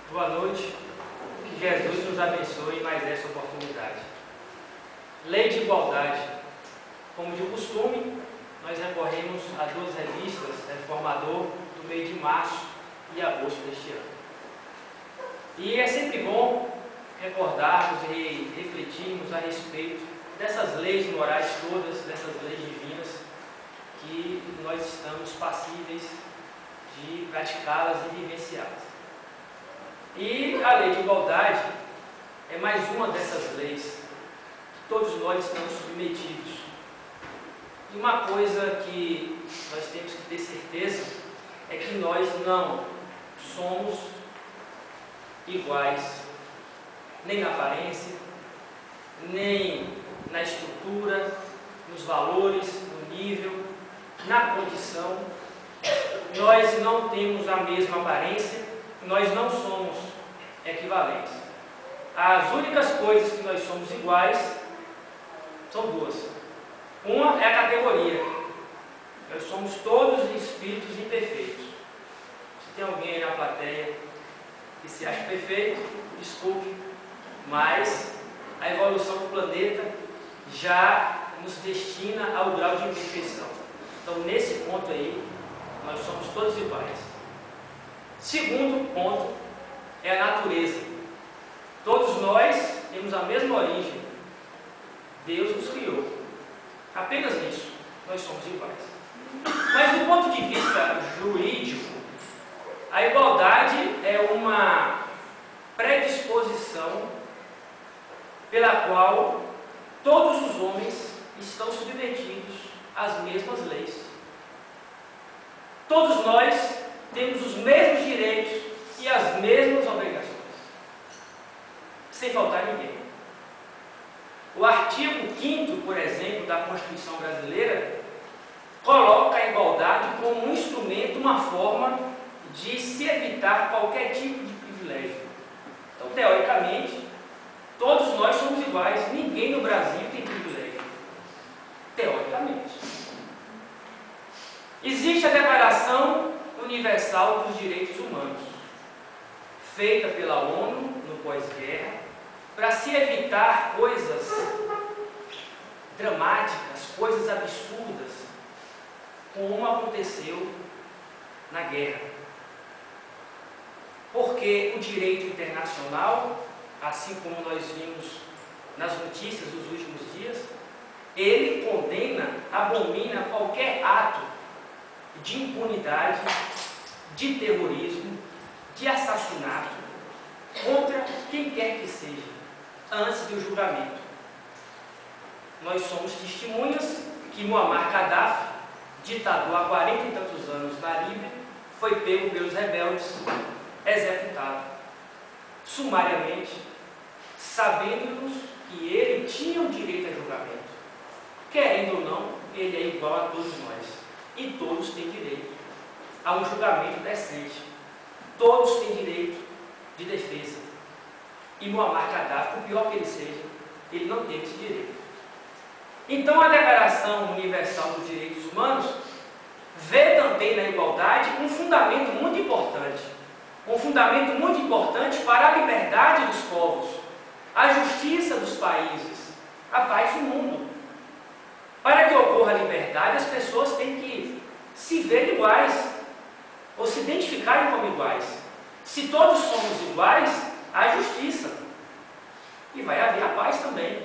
Boa noite. Que Jesus nos abençoe em mais essa oportunidade. Lei de igualdade. Como de costume, nós recorremos a duas revistas, Reformador, do mês de março e agosto deste ano. E é sempre bom recordarmos e refletirmos a respeito dessas leis morais todas, dessas leis divinas, que nós estamos passíveis de praticá-las e vivenciá-las. E a lei de igualdade é mais uma dessas leis que todos nós estamos submetidos. E uma coisa que nós temos que ter certeza é que nós não somos iguais, nem na aparência, nem na estrutura, nos valores, no nível, na condição. Nós não temos a mesma aparência, nós não somos equivalentes. As únicas coisas que nós somos iguais são duas. Uma é a categoria. Nós somos todos espíritos imperfeitos. Se tem alguém aí na plateia que se acha perfeito, desculpe, mas a evolução do planeta já nos destina ao grau de imperfeição. Então, nesse ponto aí, nós somos todos iguais. Segundo ponto é a natureza. Todos nós temos a mesma origem. Deus nos criou. Apenas nisso nós somos iguais. Mas do ponto de vista jurídico, a igualdade é uma predisposição pela qual todos os homens estão submetidos às mesmas leis. Todos nós temos os mesmos direitos e as mesmas obrigações, sem faltar ninguém. O artigo 5º, por exemplo, da Constituição Brasileira, coloca a igualdade como um instrumento, uma forma de se evitar qualquer tipo de privilégio. Então, teoricamente, todos nós somos iguais, ninguém no Brasil tem privilégio. Teoricamente. Existe a Declaração Universal dos Direitos Humanos, feita pela ONU no pós-guerra, para se evitar coisas dramáticas, coisas absurdas, como aconteceu na guerra. Porque o direito internacional, assim como nós vimos nas notícias dos últimos dias, ele condena, abomina qualquer ato de impunidade, de terrorismo, de assassinato contra quem quer que seja, antes do julgamento. Nós somos testemunhas que Muammar Gaddafi, ditador há 40 e tantos anos na Líbia, foi pego pelos rebeldes, executado sumariamente, sabendo-nos que ele tinha o direito a julgamento. Querendo ou não, ele é igual a todos nós. E todos têm direito a um julgamento decente. Todos têm direito de defesa. E Muammar Gaddafi, por pior que ele seja, ele não tem esse direito. Então, a Declaração Universal dos Direitos Humanos vê também na igualdade um fundamento muito importante. Um fundamento muito importante para a liberdade dos povos, a justiça dos países, a paz do mundo. Para que ocorra a liberdade, as pessoas têm que se ver iguais, ou se identificarem como iguais. Se todos somos iguais, há justiça. E vai haver a paz também,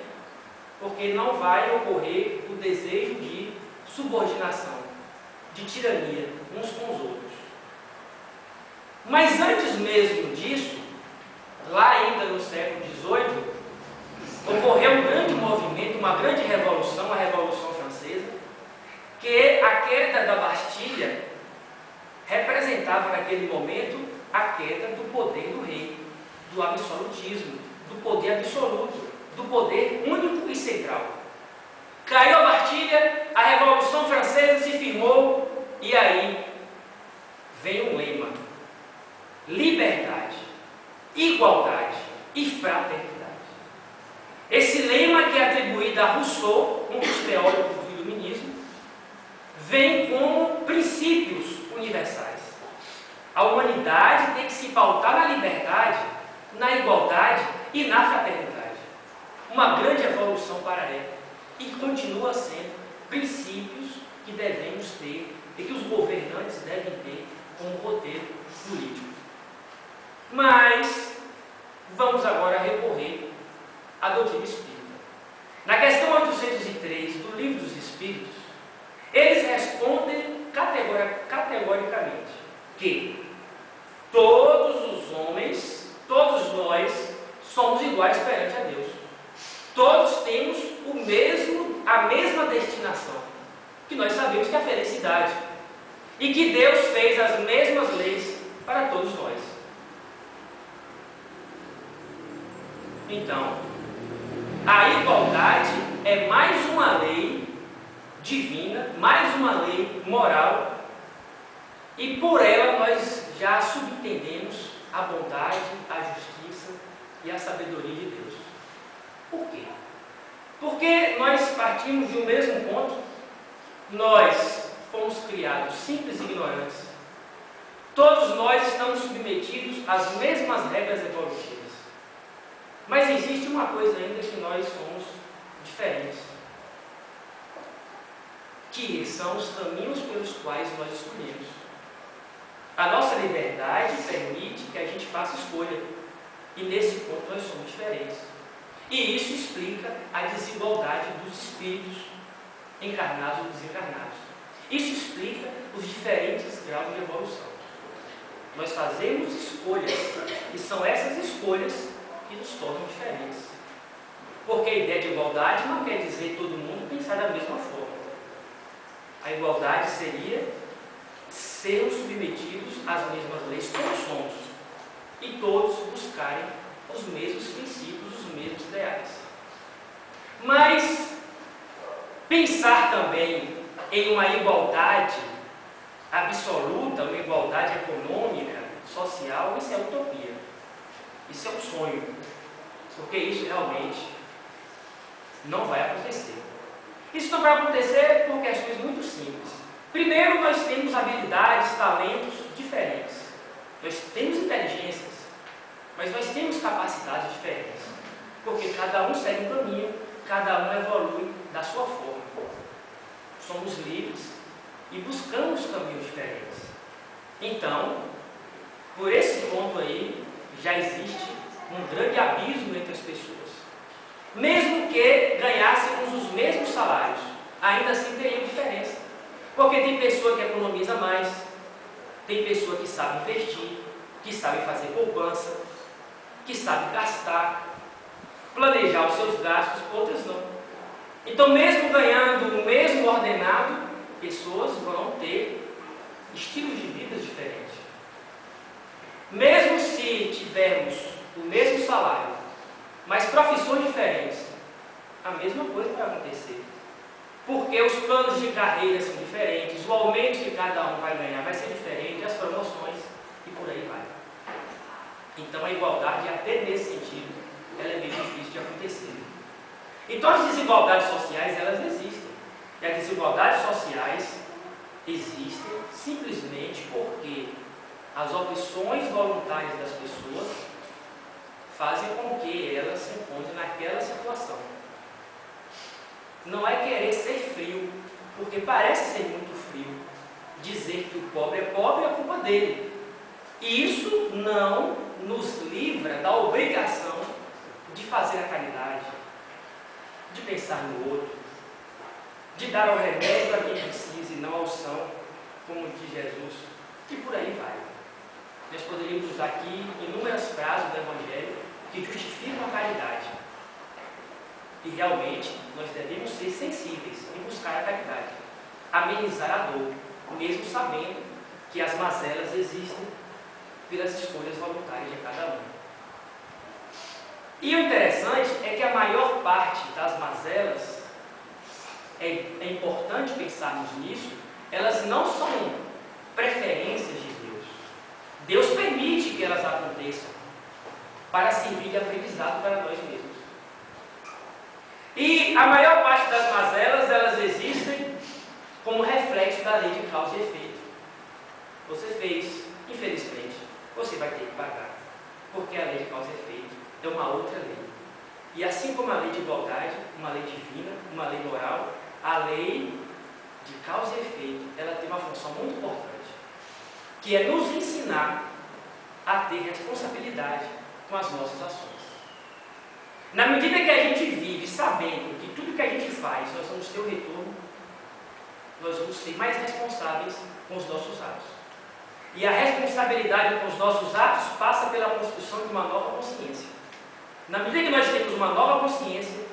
porque não vai ocorrer o desejo de subordinação, de tirania uns com os outros. Mas antes mesmo disso, lá ainda no século XVIII, ocorreu um grande movimento, uma grande revolução, a Revolução Francesa, que a queda da Bastilha representava naquele momento a queda do poder do rei, do absolutismo, do poder absoluto, do poder único e central. Caiu a Bastilha, a Revolução Francesa se firmou, e aí vem um lema: liberdade, igualdade e fraternidade. Esse lema, que é atribuído a Rousseau, um dos teóricos do iluminismo, vem como princípios universais. A humanidade tem que se pautar na liberdade, na igualdade e na fraternidade. Uma grande evolução para ela. E continua sendo princípios que devemos ter e que os governantes devem ter como roteiro político. Mas vamos agora recorrer à doutrina espírita. Na questão 803 do Livro dos Espíritos, eles respondem categoricamente que todos os homens, todos nós, somos iguais perante a Deus. Todos temos a mesma destinação, que nós sabemos que é a felicidade. E que Deus fez as mesmas leis para todos nós. Então, a igualdade é mais uma lei divina, mais uma lei moral, e por ela nós já subentendemos a bondade, a justiça e a sabedoria de Deus. Por quê? Porque nós partimos de um mesmo ponto. Nós fomos criados simples e ignorantes. Todos nós estamos submetidos às mesmas regras evolutivas. Mas existe uma coisa ainda que nós somos diferentes, que são os caminhos pelos quais nós escolhemos. A nossa liberdade permite que a gente faça escolha, e nesse ponto nós somos diferentes. E isso explica a desigualdade dos espíritos encarnados e desencarnados. Isso explica os diferentes graus de evolução. Nós fazemos escolhas, e são essas escolhas que nos tornam diferentes. Porque a ideia de igualdade não quer dizer todo mundo pensar da mesma forma. A igualdade seria sermos submetidos às mesmas leis como somos, e todos buscarem os mesmos princípios, os mesmos ideais. Mas pensar também em uma igualdade absoluta, uma igualdade econômica, social, isso é utopia. Isso é um sonho. Porque isso realmente não vai acontecer. Isso não vai acontecer por questões muito simples. Primeiro, nós temos habilidades, talentos diferentes. Nós temos inteligências, mas nós temos capacidades diferentes. Porque cada um segue um caminho, cada um evolui da sua forma. Somos livres e buscamos caminhos diferentes. Então, por esse ponto aí, já existe um grande abismo entre as pessoas. Mesmo que ganhássemos os mesmos salários, ainda assim teria diferença. Porque tem pessoa que economiza mais, tem pessoa que sabe investir, que sabe fazer poupança, que sabe gastar, planejar os seus gastos, outras não. Então, mesmo ganhando o mesmo ordenado, pessoas vão ter estilos de vida diferentes. Mesmo se tivermos o mesmo salário, mas profissões diferentes, a mesma coisa vai acontecer. Porque os planos de carreira são diferentes, o aumento que cada um vai ganhar vai ser diferente, as promoções e por aí vai. Então a igualdade, até nesse sentido, ela é bem difícil de acontecer. Então as desigualdades sociais, elas existem. E as desigualdades sociais existem simplesmente porque as opções voluntárias das pessoas fazem com que elas se encontrem naquela situação. Não é querer ser frio, porque parece ser muito frio. Dizer que o pobre é a culpa dele. E isso não nos livra da obrigação de fazer a caridade, de pensar no outro, de dar ao remédio a quem precisa e não ao são, como diz Jesus, e por aí vai. Nós poderíamos usar aqui inúmeras frases do Evangelho que justificam a caridade. E realmente nós devemos ser sensíveis e buscar a caridade, amenizar a dor, mesmo sabendo que as mazelas existem pelas escolhas voluntárias de cada um. E o interessante é que a maior parte das mazelas, é importante pensarmos nisso, elas não são preferências de Deus. Deus permite que elas aconteçam para servir de aprendizado para nós mesmos. E a maior parte das mazelas, elas existem como reflexo da lei de causa e efeito. Você fez, infelizmente, você vai ter que pagar. Porque a lei de causa e efeito é uma outra lei. E assim como a lei de igualdade, uma lei divina, uma lei moral, a lei de causa e efeito, ela tem uma função muito importante, que é nos ensinar a ter responsabilidade com as nossas ações. Na medida que a gente vive sabendo que tudo que a gente faz, nós vamos ter o retorno, nós vamos ser mais responsáveis com os nossos atos. E a responsabilidade com os nossos atos passa pela construção de uma nova consciência. Na medida que nós temos uma nova consciência,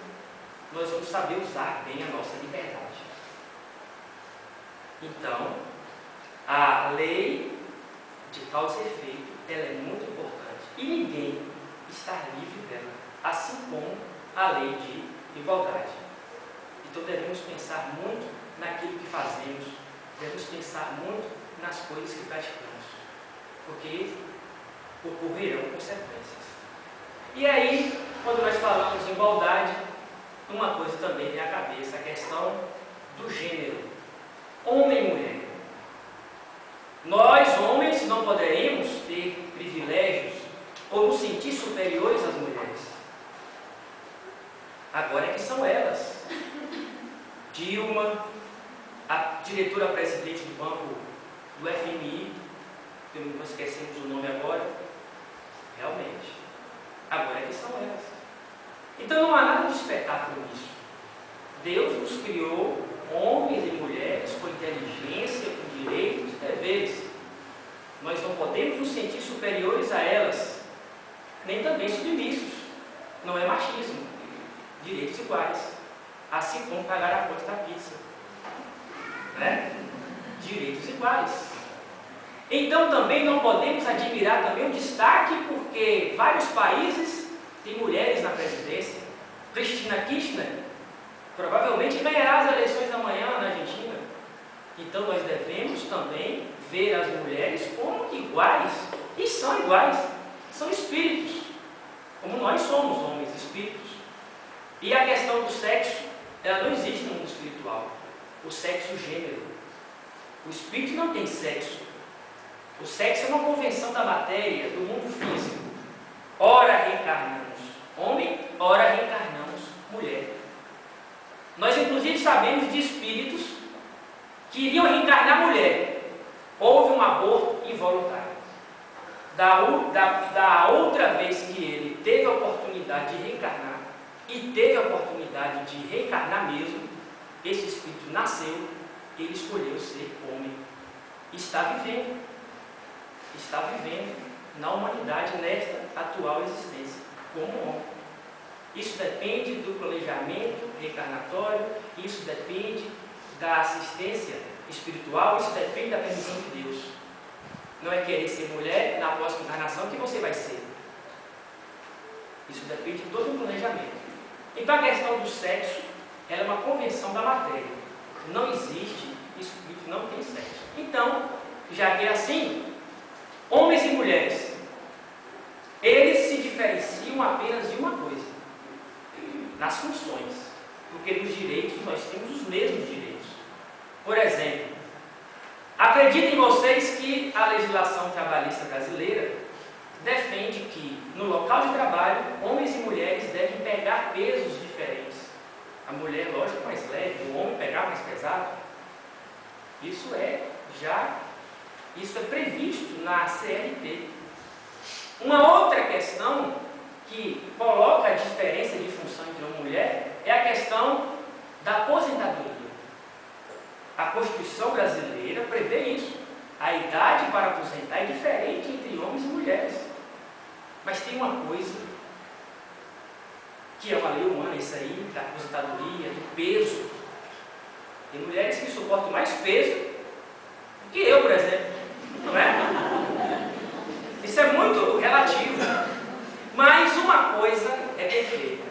nós vamos saber usar bem a nossa liberdade. Então, a lei de causa e efeito, ela é muito importante. E ninguém está livre dela, assim como a lei de igualdade. Então devemos pensar muito naquilo que fazemos, devemos pensar muito nas coisas que praticamos, porque ocorrerão consequências. E aí, quando nós falamos em igualdade, uma coisa também vem à cabeça, a questão do gênero, homem e mulher. Nós, homens, não poderemos ter privilégios ou nos sentir superiores às mulheres. Agora é que são elas. Dilma, a diretora-presidente do banco do FMI, que não esquecemos o nome agora, realmente, agora é que são elas. Então não há nada de espetáculo nisso. Deus nos criou homens e mulheres com inteligência, com direitos e deveres. Nós não podemos nos sentir superiores a elas, nem também submissos. Não é machismo. Direitos iguais. Assim como pagar a conta da pizza. Né? Direitos iguais. Então também não podemos admirar também o destaque, porque vários países têm mulheres na presidência. Cristina Kirchner provavelmente ganhará as eleições da manhã na Argentina. Então nós devemos também ver as mulheres como iguais, e são iguais, são espíritos, como nós somos homens, espíritos. E a questão do sexo, ela não existe no mundo espiritual. O sexo gênero. O espírito não tem sexo. O sexo é uma convenção da matéria, do mundo físico. Ora reencarnamos homem, ora reencarnamos mulher. Nós inclusive sabemos de espíritos que iriam reencarnar mulher. Houve um aborto involuntário. Da outra vez que ele teve a oportunidade de reencarnar, e teve a oportunidade de reencarnar mesmo, esse espírito nasceu, ele escolheu ser homem. Está vivendo na humanidade nesta atual existência, como homem. Isso depende do planejamento reencarnatório, isso depende da assistência espiritual, isso depende da permissão de Deus. Não é querer ser mulher na próxima encarnação que você vai ser. Isso depende de todo o planejamento. Então a questão do sexo, ela é uma convenção da matéria. Não existe espírito, não tem sexo. Então, já que é assim, homens e mulheres, eles se diferenciam apenas de uma coisa: nas funções. Porque nos direitos nós temos os mesmos direitos. Por exemplo, acreditem vocês que a legislação trabalhista brasileira defende que no local de trabalho, homens e mulheres devem pegar pesos diferentes. A mulher, lógico, mais leve, o homem pegar mais pesado. Isso é previsto na CLT. Uma outra questão que coloca a diferença de função entre uma mulher é a questão da aposentadoria. A Constituição brasileira prevê isso. A idade para aposentar é diferente entre homens e mulheres. Mas tem uma coisa que é uma lei humana, isso aí, da aposentadoria, do peso. Tem mulheres que suportam mais peso do que eu, por exemplo. Não é? Isso é muito relativo. Mas uma coisa é perfeita.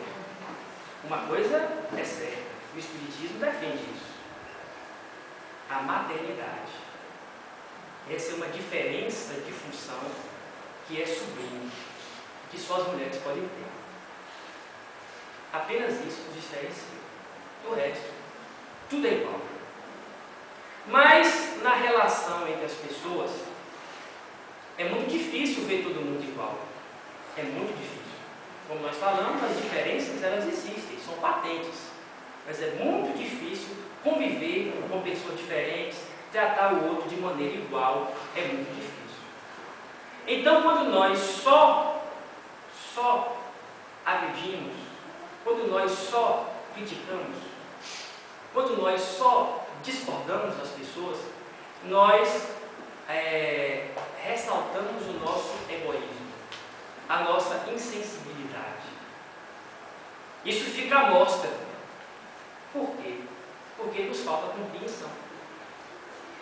Uma coisa é certa. O Espiritismo defende isso. A maternidade. Essa é uma diferença de função que é sublime, que só as mulheres podem ter. Apenas isso nos diferencia. O resto, tudo é igual. Mas na relação entre as pessoas, É muito difícil ver todo mundo igual. É muito difícil. Como nós falamos, as diferenças elas existem, são patentes. Mas é muito difícil conviver com pessoas diferentes, tratar o outro de maneira igual. É muito difícil. Então, quando nós só agredimos, quando nós só criticamos, quando nós só discordamos das pessoas, nós ressaltamos o nosso egoísmo, a nossa insensibilidade. Isso fica à mostra. Por quê? Porque nos falta compreensão.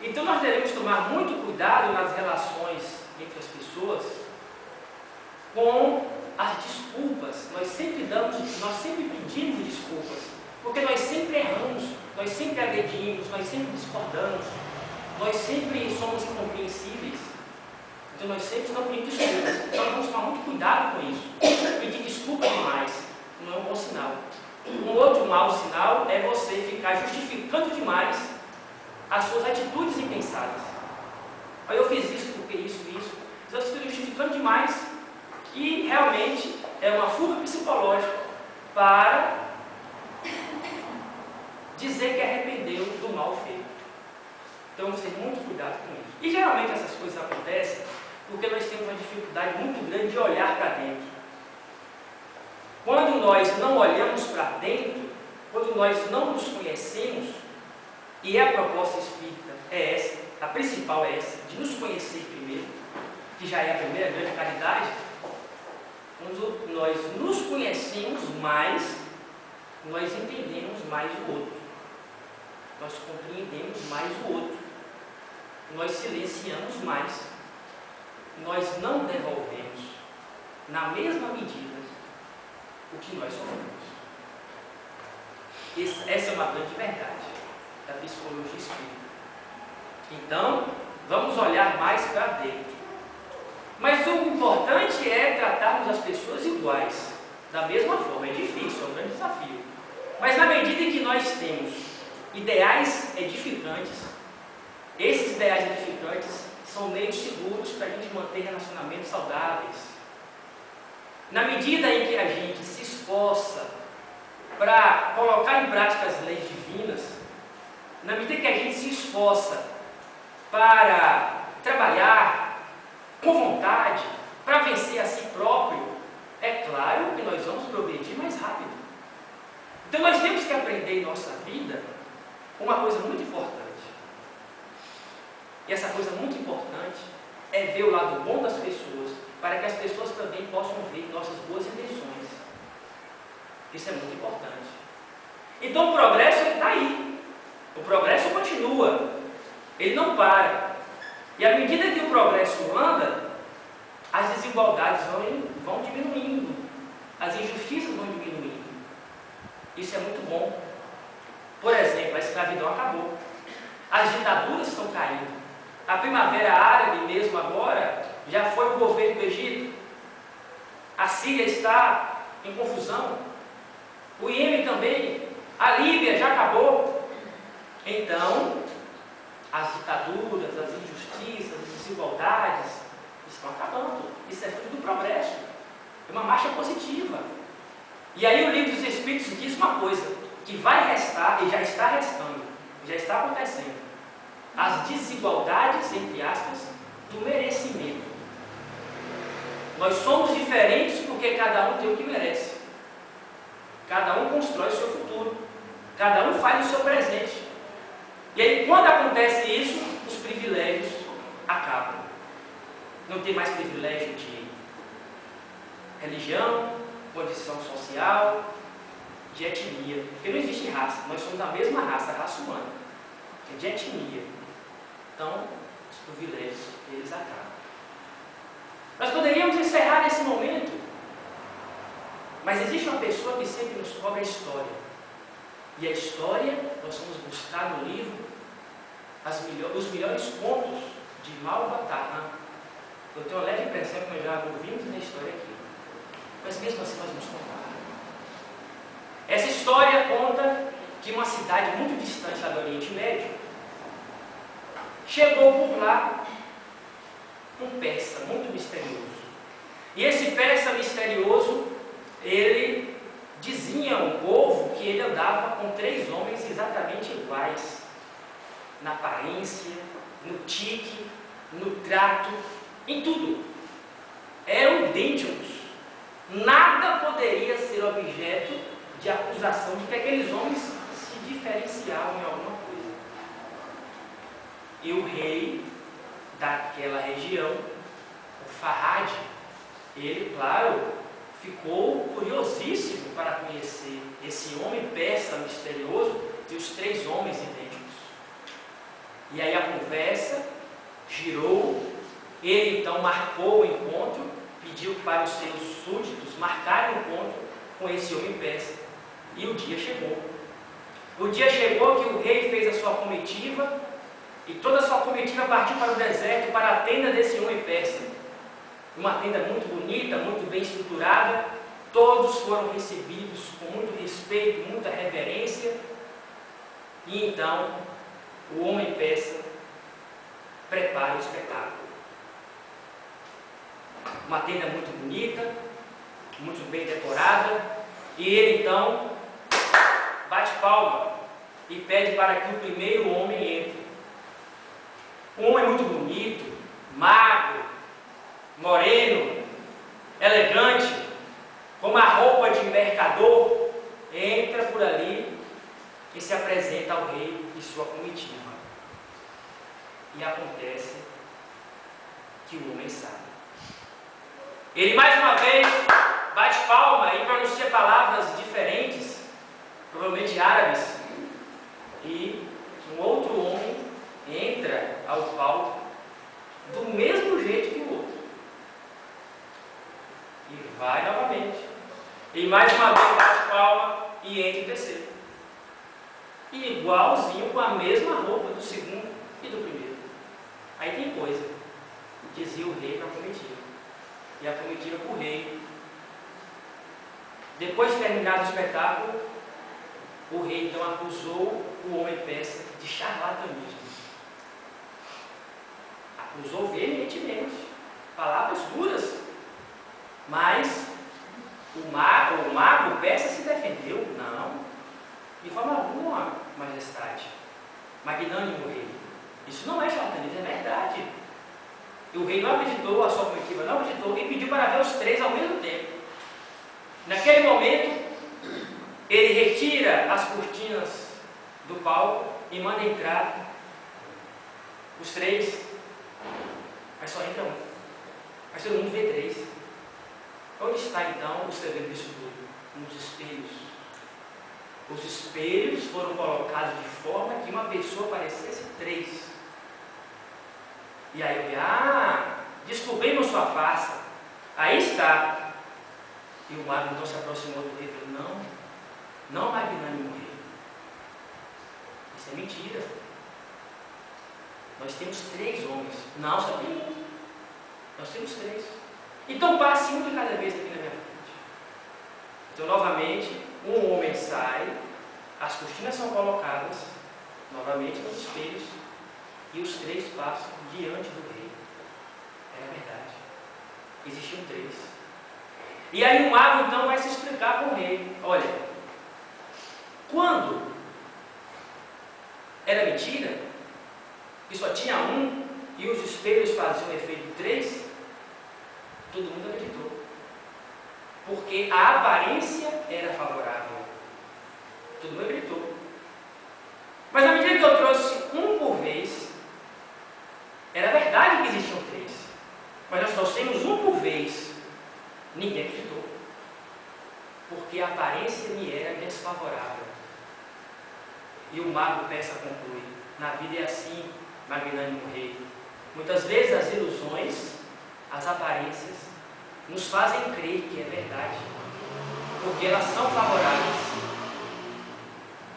Então nós devemos tomar muito cuidado nas relações entre as pessoas com as desculpas. Nós sempre pedimos desculpas, porque nós sempre erramos, nós sempre agredimos, nós sempre discordamos, nós sempre somos incompreensíveis. Então nós sempre estamos pedindo desculpas. Então vamos tomar muito cuidado com isso. Pedir desculpa demais não é um bom sinal. Um outro mau sinal é você ficar justificando demais as suas atitudes impensadas. Aí eu fiz isso porque isso. Você está justificando demais e realmente é uma fuga psicológica para dizer que arrependeu do mal feito. Então vamos ter muito cuidado com isso. E geralmente essas coisas acontecem porque nós temos uma dificuldade muito grande de olhar para dentro. Quando nós não olhamos para dentro, quando nós não nos conhecemos, e a proposta espírita é essa, a principal é essa, de nos conhecer primeiro, que já é a primeira grande caridade. Quando nós nos conhecemos mais, nós entendemos mais o outro, nós compreendemos mais o outro, nós silenciamos mais, nós não devolvemos na mesma medida o que nós sofremos. Essa é uma grande verdade da psicologia espírita. Então, vamos olhar mais para dentro. Mas o importante é tratarmos as pessoas iguais, da mesma forma. É difícil, é um grande desafio. Mas na medida em que nós temos ideais edificantes, esses ideais edificantes são meios seguros para a gente manter relacionamentos saudáveis. Na medida em que a gente se esforça para colocar em prática as leis divinas, na medida que a gente se esforça para trabalhar com vontade, para vencer a si próprio, é claro que nós vamos progredir mais rápido. Então nós temos que aprender em nossa vida uma coisa muito importante. E essa coisa muito importante é ver o lado bom das pessoas, para que as pessoas também possam ver nossas boas intenções. Isso é muito importante. Então o progresso está aí. O progresso continua. Ele não para. E à medida que o progresso anda, as desigualdades vão diminuindo. As injustiças vão diminuindo. Isso é muito bom. Por exemplo, a escravidão acabou. As ditaduras estão caindo. A primavera árabe mesmo agora já foi o governo do Egito. A Síria está em confusão. O Iêmen também. A Líbia já acabou. Então, as ditaduras, as injustiças, as desigualdades estão acabando. Isso é fruto do progresso. É uma marcha positiva. E aí o Livro dos Espíritos diz uma coisa, que vai restar, e já está restando, já está acontecendo. As desigualdades, entre aspas, do merecimento. Nós somos diferentes porque cada um tem o que merece. Cada um constrói o seu futuro. Cada um faz o seu presente. E aí, quando acontece isso, os privilégios acabam. Não tem mais privilégio de religião, condição social, de etnia. Porque não existe raça. Nós somos da mesma raça, a raça humana. É de etnia. Então, os privilégios, eles acabam. Nós poderíamos encerrar nesse momento, mas existe uma pessoa que sempre nos cobra a história. E a história, nós vamos buscar no livro os melhores contos de Malbataran. Eu tenho uma leve impressão que nós já ouvimos na história aqui. Mas mesmo assim nós vamos contar. Essa história conta que uma cidade muito distante lá do Oriente Médio chegou por lá um persa muito misterioso. E esse persa misterioso, ele dizia ao povo que ele andava com 3 homens exatamente iguais, na aparência, no tique, no trato, em tudo. Eram idênticos. Nada poderia ser objeto de acusação de que aqueles homens se diferenciavam em alguma coisa. E o rei daquela região, o Farhad, ele, claro, ficou curiosíssimo para conhecer esse homem persa misterioso e os 3 homens idênticos. E aí a conversa girou, ele então marcou o encontro, pediu para os seus súditos marcarem o encontro com esse homem persa. E o dia chegou. O dia chegou que o rei fez a sua comitiva, e toda a sua comitiva partiu para o deserto, para a tenda desse homem persa. Uma tenda muito bonita, muito bem estruturada. Todos foram recebidos com muito respeito, muita reverência. E então, o homem persa prepara o espetáculo. Uma tenda muito bonita, muito bem decorada. E ele então bate palma e pede para que o primeiro homem entre. Um homem muito bonito, magro, moreno, elegante, com uma roupa de mercador, entra por ali e se apresenta ao rei e sua comitiva. E acontece que o homem sai. Ele mais uma vez bate palma e pronuncia palavras diferentes, provavelmente árabes, e um outro homem entra ao palco do mesmo jeito que o outro. E vai novamente. E mais uma vez bate palma e entra o terceiro. E igualzinho, com a mesma roupa do segundo e do primeiro. Aí tem coisa, dizia o rei para a comitiva. E a comitiva para o rei. Depois de terminado o espetáculo, o rei então acusou o homem persa de charlatanismo. Acusou veementemente, palavras duras. Mas o mago persa se defendeu. Não, de forma alguma, majestade, magnânimo rei. Isso não é charlatanismo, é verdade. E o rei não acreditou, a sua comitiva não acreditou, e pediu para ver os 3 ao mesmo tempo. Naquele momento, ele retira as cortinas do palco e manda entrar os 3, mas só entra um. Mas todo mundo vê 3. Onde está então o segredo disso tudo? Nos espelhos. Os espelhos foram colocados de forma que uma pessoa parecesse 3. E aí eu descobrimos sua face. Aí está. E o mago então se aproximou do rei e falou: não, magnânimo rei. Isso é mentira. Nós temos 3 homens. Não, só tem um. Nós temos 3. Então passe um de cada vez aqui na minha frente. Então novamente, um homem sai, as cortinas são colocadas novamente nos espelhos e os 3 passam diante do rei. Era verdade. Existiam 3. E aí o mago então vai se explicar com o rei. Olha, quando era mentira, que só tinha um e os espelhos faziam efeito 3, todo mundo acreditou. Porque a aparência era favorável. Todo mundo acreditou. Mas à medida que eu trouxe um por vez, era verdade que existiam 3. Mas nós trouxemos um por vez. Ninguém acreditou. Porque a aparência me era desfavorável. E o mago persa conclui: na vida é assim, magnânimo rei. Muitas vezes as ilusões, as aparências, nos fazem crer que é verdade, porque elas são favoráveis.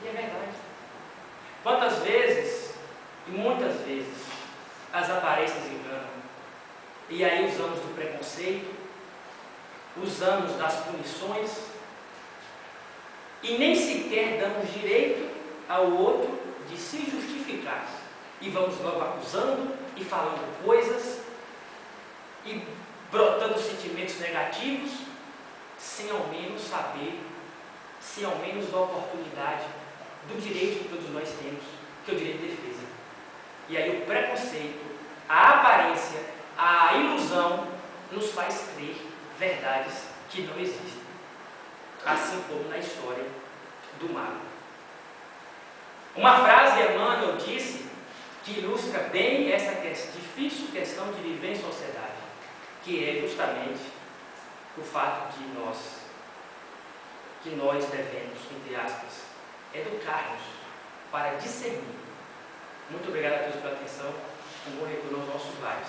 E é verdade. Quantas vezes, e muitas vezes, as aparências enganam. E aí usamos do preconceito, usamos das punições, e nem sequer damos direito ao outro de se justificar. E vamos logo acusando e falando coisas e brotando sentimentos negativos, sem ao menos saber, sem ao menos dar oportunidade do direito que todos nós temos, que é o direito de defesa. E aí o preconceito, a aparência, a ilusão nos faz crer verdades que não existem, assim como na história do mago. Uma frase Emmanuel disse que ilustra bem essa difícil questão de viver em sociedade, que é justamente o fato de nós devemos, entre aspas, educar-nos para discernir. Muito obrigado a todos pela atenção. Um bom retorno aos nossos lares.